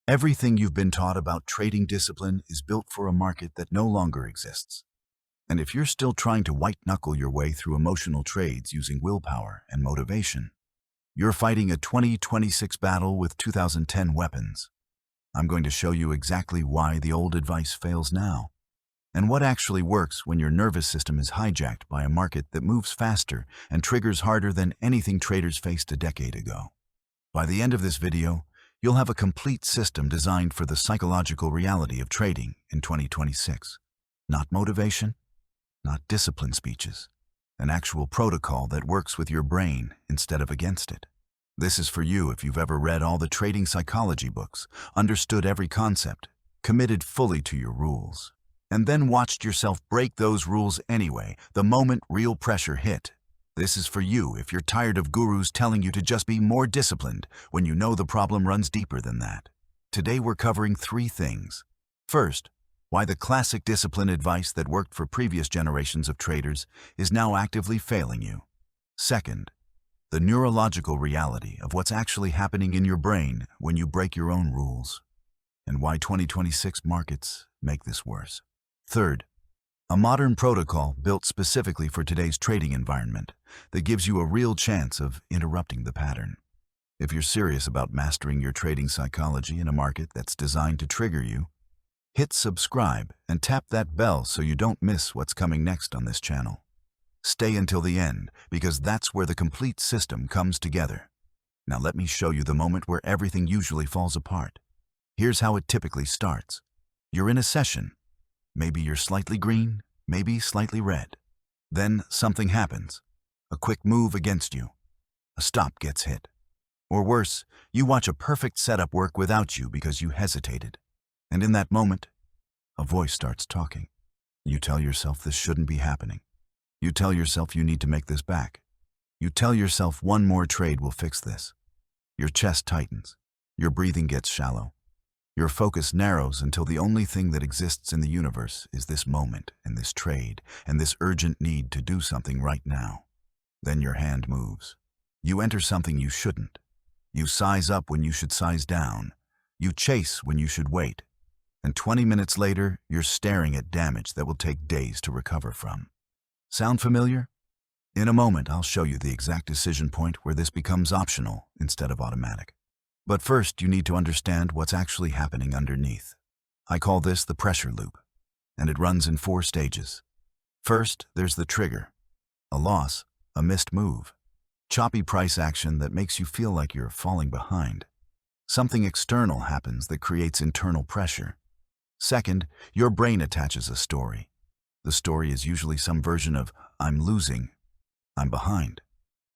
Everything you've been taught about trading discipline is built for a market that no longer exists. And if you're still trying to white-knuckle your way through emotional trades using willpower and motivation, you're fighting a 2026 battle with 2010 weapons. I'm going to show you exactly why the old advice fails now, and what actually works when your nervous system is hijacked by a market that moves faster and triggers harder than anything traders faced a decade ago. By the end of this video, you'll have a complete system designed for the psychological reality of trading in 2026. Not motivation, not discipline speeches, an actual protocol that works with your brain instead of against it. This is for you if you've ever read all the trading psychology books, understood every concept, committed fully to your rules, and then watched yourself break those rules anyway, the moment real pressure hit. This is for you if you're tired of gurus telling you to just be more disciplined when you know the problem runs deeper than that. Today we're covering three things. First, why the classic discipline advice that worked for previous generations of traders is now actively failing you. Second, the neurological reality of what's actually happening in your brain when you break your own rules, and why 2026 markets make this worse. Third, a modern protocol built specifically for today's trading environment that gives you a real chance of interrupting the pattern. If you're serious about mastering your trading psychology in a market that's designed to trigger you, hit subscribe and tap that bell so you don't miss what's coming next on this channel. Stay until the end, because that's where the complete system comes together. Now let me show you the moment where everything usually falls apart. Here's how it typically starts. You're in a session. Maybe you're slightly green, maybe slightly red. Then something happens. A quick move against you. A stop gets hit. Or worse, you watch a perfect setup work without you because you hesitated. And in that moment, a voice starts talking. You tell yourself this shouldn't be happening. You tell yourself you need to make this back. You tell yourself one more trade will fix this. Your chest tightens. Your breathing gets shallow. Your focus narrows until the only thing that exists in the universe is this moment and this trade and this urgent need to do something right now. Then your hand moves. You enter something you shouldn't. You size up when you should size down. You chase when you should wait. And 20 minutes later, you're staring at damage that will take days to recover from. Sound familiar? In a moment, I'll show you the exact decision point where this becomes optional instead of automatic. But first, you need to understand what's actually happening underneath. I call this the pressure loop, and it runs in 4 stages. First, there's the trigger. A loss, a missed move, choppy price action that makes you feel like you're falling behind. Something external happens that creates internal pressure. Second, your brain attaches a story. The story is usually some version of, I'm losing, I'm behind,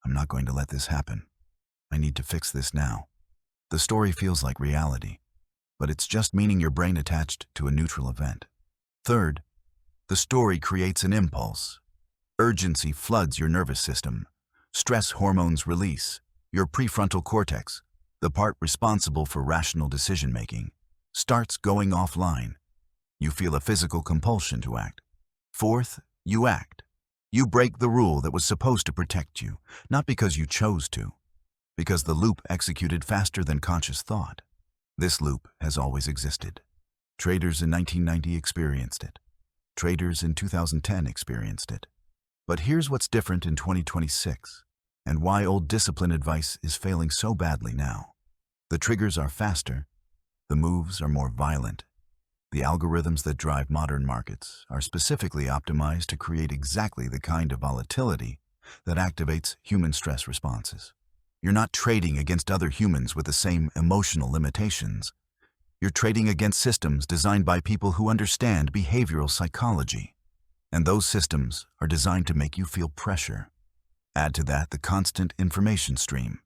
I'm not going to let this happen, I need to fix this now. The story feels like reality, but it's just meaning your brain attached to a neutral event. Third, the story creates an impulse. Urgency floods your nervous system. Stress hormones release. Your prefrontal cortex, the part responsible for rational decision-making, starts going offline. You feel a physical compulsion to act. Fourth, you act. You break the rule that was supposed to protect you, not because you chose to, because the loop executed faster than conscious thought. This loop has always existed. Traders in 1990 experienced it. Traders in 2010 experienced it. But here's what's different in 2026, and why old discipline advice is failing so badly now. The triggers are faster. The moves are more violent. The algorithms that drive modern markets are specifically optimized to create exactly the kind of volatility that activates human stress responses. You're not trading against other humans with the same emotional limitations. You're trading against systems designed by people who understand behavioral psychology. And those systems are designed to make you feel pressure. Add to that the constant information stream.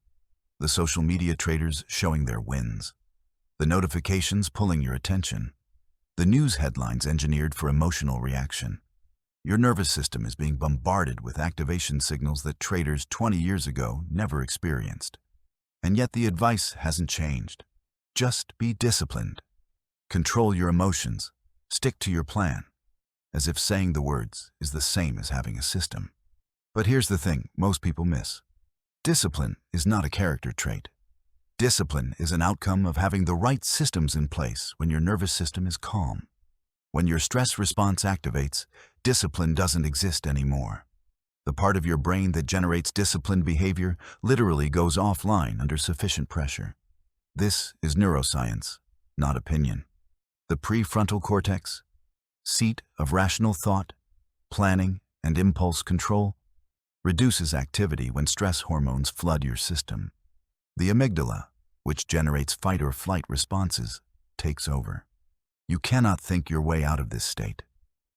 The social media traders showing their wins. The notifications pulling your attention. The news headlines engineered for emotional reaction. Your nervous system is being bombarded with activation signals that traders 20 years ago never experienced. And yet the advice hasn't changed. Just be disciplined. Control your emotions. Stick to your plan. As if saying the words is the same as having a system. But here's the thing most people miss. Discipline is not a character trait. Discipline is an outcome of having the right systems in place when your nervous system is calm. When your stress response activates, discipline doesn't exist anymore. The part of your brain that generates disciplined behavior literally goes offline under sufficient pressure. This is neuroscience, not opinion. The prefrontal cortex, seat of rational thought, planning, and impulse control, reduces activity when stress hormones flood your system. The amygdala, which generates fight or flight responses, takes over. You cannot think your way out of this state.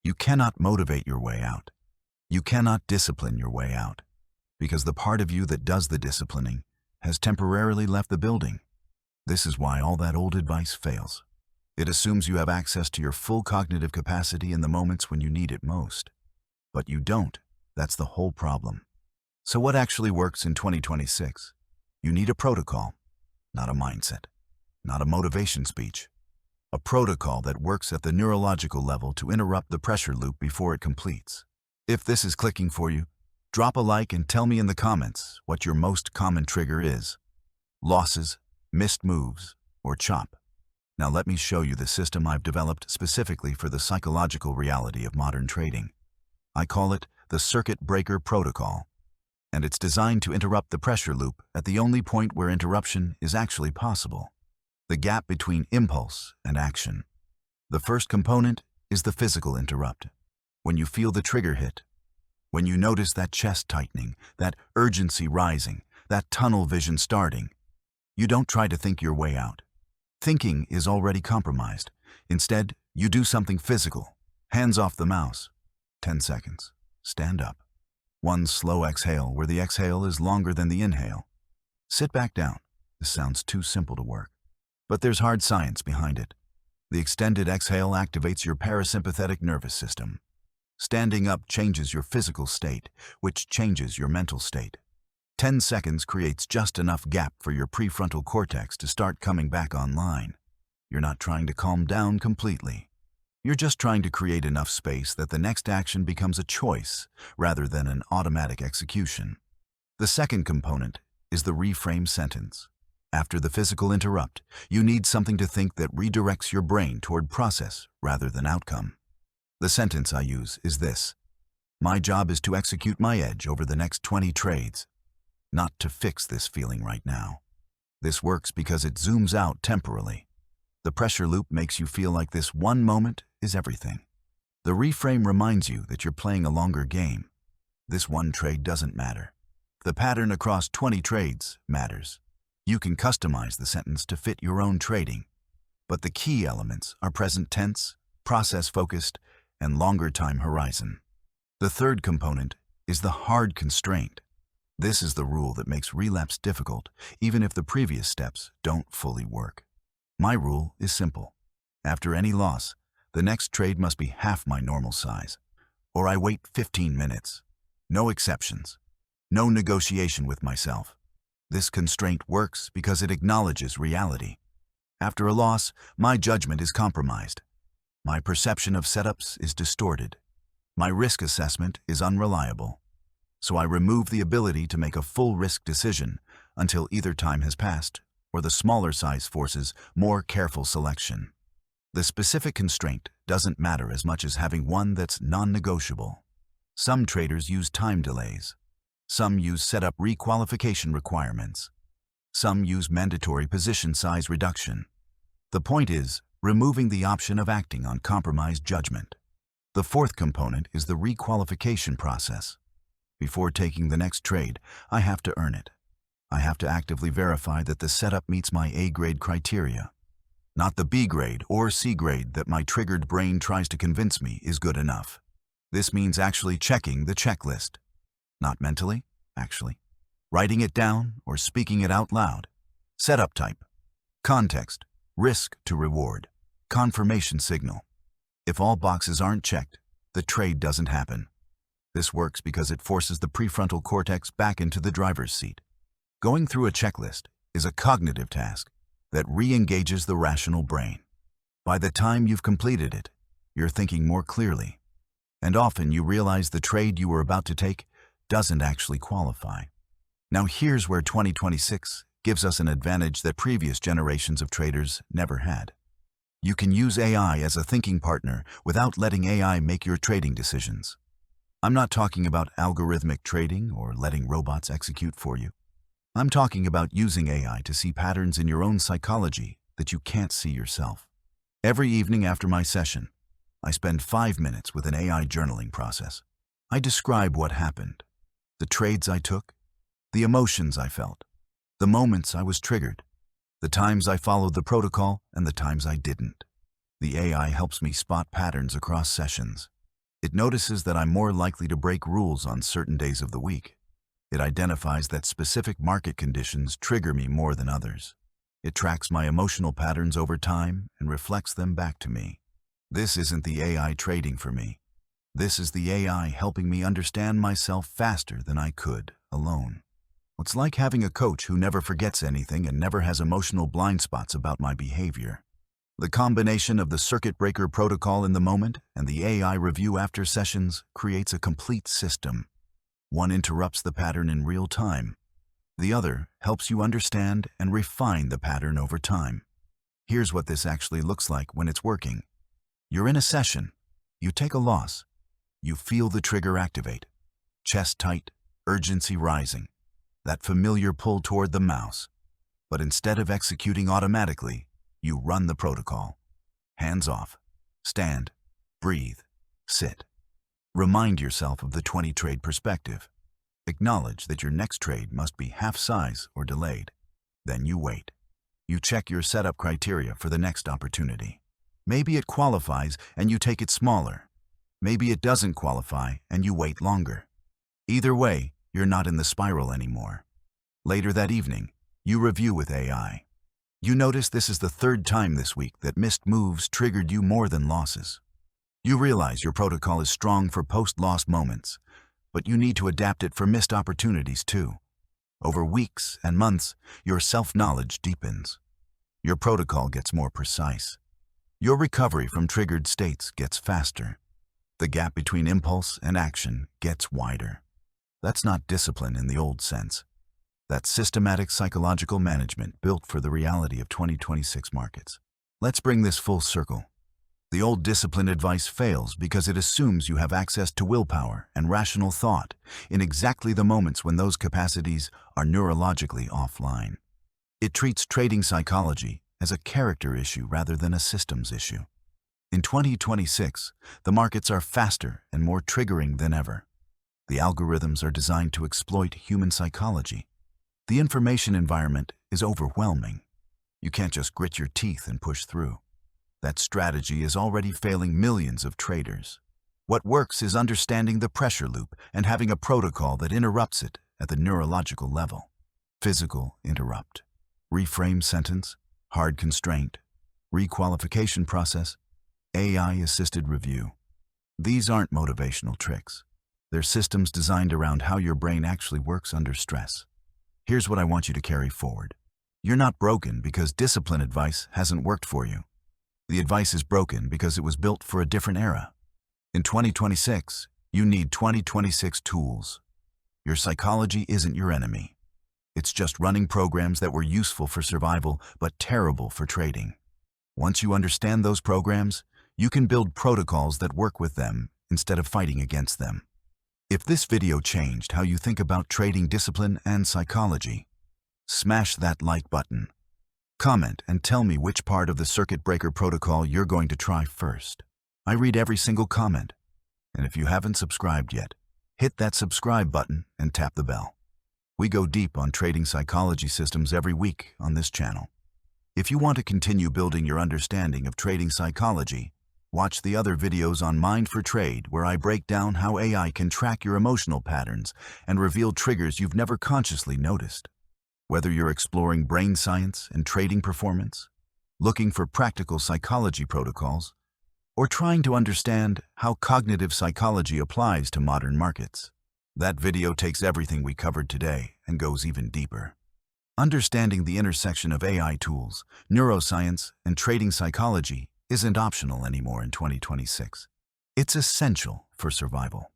You cannot motivate your way out. You cannot discipline your way out, because the part of you that does the disciplining has temporarily left the building. This is why all that old advice fails. It assumes you have access to your full cognitive capacity in the moments when you need it most. But you don't. That's the whole problem. So what actually works in 2026? You need a protocol, not a mindset, not a motivation speech. A protocol that works at the neurological level to interrupt the pressure loop before it completes. If this is clicking for you, drop a like and tell me in the comments what your most common trigger is. Losses, missed moves, or chop. Now let me show you the system I've developed specifically for the psychological reality of modern trading. I call it the Circuit Breaker Protocol, and it's designed to interrupt the pressure loop at the only point where interruption is actually possible. The gap between impulse and action. The first component is the physical interrupt. When you feel the trigger hit, when you notice that chest tightening, that urgency rising, that tunnel vision starting, you don't try to think your way out. Thinking is already compromised. Instead, you do something physical. Hands off the mouse. 10 seconds. Stand up. One slow exhale where the exhale is longer than the inhale. Sit back down. This sounds too simple to work. But there's hard science behind it. The extended exhale activates your parasympathetic nervous system. Standing up changes your physical state, which changes your mental state. 10 seconds creates just enough gap for your prefrontal cortex to start coming back online. You're not trying to calm down completely. You're just trying to create enough space that the next action becomes a choice rather than an automatic execution. The second component is the reframe sentence. After the physical interrupt, you need something to think that redirects your brain toward process rather than outcome. The sentence I use is this: my job is to execute my edge over the next 20 trades, not to fix this feeling right now. This works because it zooms out temporally. The pressure loop makes you feel like this one moment is everything. The reframe reminds you that you're playing a longer game. This one trade doesn't matter. The pattern across 20 trades matters. You can customize the sentence to fit your own trading, but the key elements are present tense, process-focused, and longer time horizon. The third component is the hard constraint. This is the rule that makes relapse difficult, even if the previous steps don't fully work. My rule is simple. After any loss, the next trade must be half my normal size, or I wait 15 minutes. No exceptions. No negotiation with myself. This constraint works because it acknowledges reality. After a loss, my judgment is compromised. My perception of setups is distorted. My risk assessment is unreliable. So I remove the ability to make a full risk decision until either time has passed or the smaller size forces more careful selection. The specific constraint doesn't matter as much as having one that's non-negotiable. Some traders use time delays. Some use setup requalification requirements. Some use mandatory position size reduction. The point is removing the option of acting on compromised judgment. The fourth component is the requalification process. Before taking the next trade, I have to earn it. I have to actively verify that the setup meets my A-grade criteria, not the B-grade or C-grade that my triggered brain tries to convince me is good enough. This means actually checking the checklist. Not mentally, actually. Writing it down or speaking it out loud. Setup type. Context. Risk to reward. Confirmation signal. If all boxes aren't checked, the trade doesn't happen. This works because it forces the prefrontal cortex back into the driver's seat. Going through a checklist is a cognitive task that re-engages the rational brain. By the time you've completed it, you're thinking more clearly, and often you realize the trade you were about to take doesn't actually qualify. Now here's where 2026 gives us an advantage that previous generations of traders never had. You can use AI as a thinking partner without letting AI make your trading decisions. I'm not talking about algorithmic trading or letting robots execute for you. I'm talking about using AI to see patterns in your own psychology that you can't see yourself. Every evening after my session, I spend 5 minutes with an AI journaling process. I describe what happened, the trades I took, the emotions I felt, the moments I was triggered, the times I followed the protocol and the times I didn't. The AI helps me spot patterns across sessions. It notices that I'm more likely to break rules on certain days of the week. It identifies that specific market conditions trigger me more than others. It tracks my emotional patterns over time and reflects them back to me. This isn't the AI trading for me. This is the AI helping me understand myself faster than I could alone. It's like having a coach who never forgets anything and never has emotional blind spots about my behavior. The combination of the circuit breaker protocol in the moment and the AI review after sessions creates a complete system. One interrupts the pattern in real time. The other helps you understand and refine the pattern over time. Here's what this actually looks like when it's working. You're in a session. You take a loss. You feel the trigger activate. Chest tight, urgency rising. That familiar pull toward the mouse. But instead of executing automatically, you run the protocol. Hands off. Stand. Breathe. Sit. Remind yourself of the 20-trade perspective. Acknowledge that your next trade must be half size or delayed. Then you wait. You check your setup criteria for the next opportunity. Maybe it qualifies and you take it smaller. Maybe it doesn't qualify and you wait longer. Either way, you're not in the spiral anymore. Later that evening, you review with AI. You notice this is the third time this week that missed moves triggered you more than losses. You realize your protocol is strong for post-loss moments, but you need to adapt it for missed opportunities too. Over weeks and months, your self-knowledge deepens. Your protocol gets more precise. Your recovery from triggered states gets faster. The gap between impulse and action gets wider. That's not discipline in the old sense. That's systematic psychological management built for the reality of 2026 markets. Let's bring this full circle. The old discipline advice fails because it assumes you have access to willpower and rational thought in exactly the moments when those capacities are neurologically offline. It treats trading psychology as a character issue rather than a systems issue. In 2026, the markets are faster and more triggering than ever. The algorithms are designed to exploit human psychology. The information environment is overwhelming. You can't just grit your teeth and push through. That strategy is already failing millions of traders. What works is understanding the pressure loop and having a protocol that interrupts it at the neurological level. Physical interrupt. Reframe sentence. Hard constraint. Requalification process. AI-assisted review. These aren't motivational tricks. They're systems designed around how your brain actually works under stress. Here's what I want you to carry forward. You're not broken because discipline advice hasn't worked for you. The advice is broken because it was built for a different era. In 2026, you need 2026 tools. Your psychology isn't your enemy. It's just running programs that were useful for survival but terrible for trading. Once you understand those programs, you can build protocols that work with them instead of fighting against them. If this video changed how you think about trading discipline and psychology, smash that like button. Comment and tell me which part of the circuit breaker protocol you're going to try first. I read every single comment. And if you haven't subscribed yet, hit that subscribe button and tap the bell. We go deep on trading psychology systems every week on this channel. If you want to continue building your understanding of trading psychology, watch the other videos on Mind for Trade where I break down how AI can track your emotional patterns and reveal triggers you've never consciously noticed. Whether you're exploring brain science and trading performance, looking for practical psychology protocols, or trying to understand how cognitive psychology applies to modern markets, that video takes everything we covered today and goes even deeper. Understanding the intersection of AI tools, neuroscience, and trading psychology isn't optional anymore in 2026. It's essential for survival.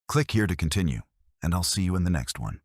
Click here to continue, and I'll see you in the next one.